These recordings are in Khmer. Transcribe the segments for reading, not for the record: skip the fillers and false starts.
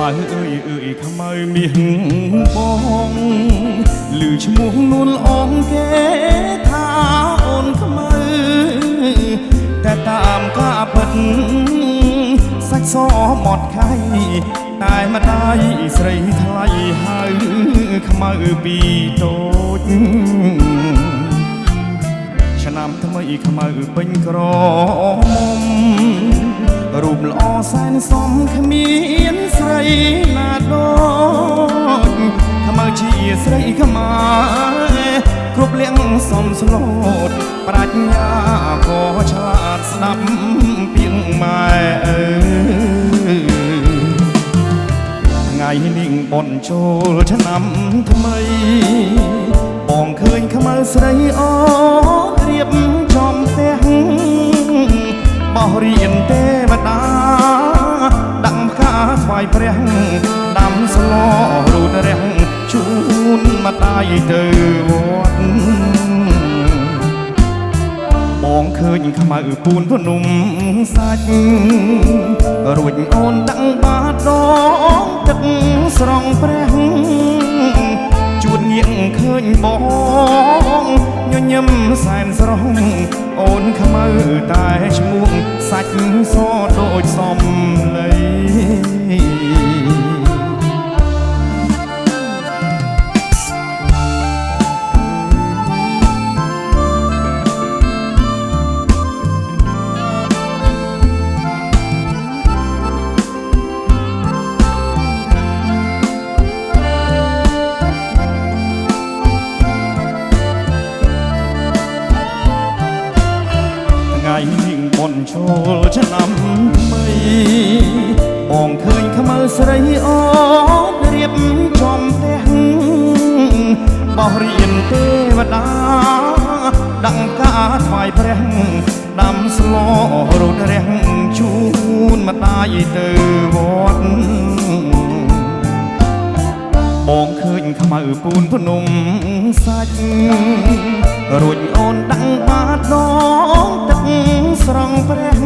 ម៉ៅអើយខ្មៅមាសបងឮឈ្មោះនួនអងគេថាអូនខ្មៅតែតាមការពិតសាច់សមាត់ខៃតែម្ដាយស្រីថ្លៃហៅខ្មៅពីតូចឆ្នាំថ្មីខ្មៅពេញក្រមុំរូបល្អសែនសមគ្មានស្រីណាដូចខ្មៅជាស្រីខ្មែរគ្រប់លៀងសមស្លូតប្រាជ្ញាក៏ឆ្លាតស្ដាប់ពីងម៉ែអើថ្ងៃនេះបនចូលឆ្នាំថ្មីបងឃើញខ្មៅស្រីអូនរៀបចំផ្ទះបោះរៀនទេវតាដាក់ផ្កាថ្វាយព្រះដាំស្លរូតរះជូនម្ដាយទៅវត្តបងឃើញខ្មៅពូនភ្នំសាច់រួចអូនដាក់បាតដងទឹកស្រង់ព្រះជួនញៀងឃើញបងញញឹមសែនស្រស់អូនខ្មៅតែឈ្មោះសាច់សដូចសំឡីបនចូលឆ្នាំថ្មីបងឃើញខ្មៅស្រីអូនរៀបចំផ្ទះបោះរៀនទេវតាដាក់ការថ្វាយព្រះដាំស្លរូតរះជូនម្ដាយទៅវត្តបងឃើញខ្មៅពូនភ្នំសាច់រួចអូនដាក់បាតដងទឹកស្រង់ព្រះ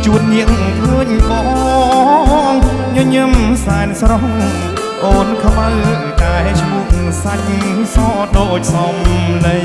ជួនញៀងឃើញបងញញឹមសែនស្រស់អូនខ្មៅតែឈ្មោះសាច់សដូចសំឡី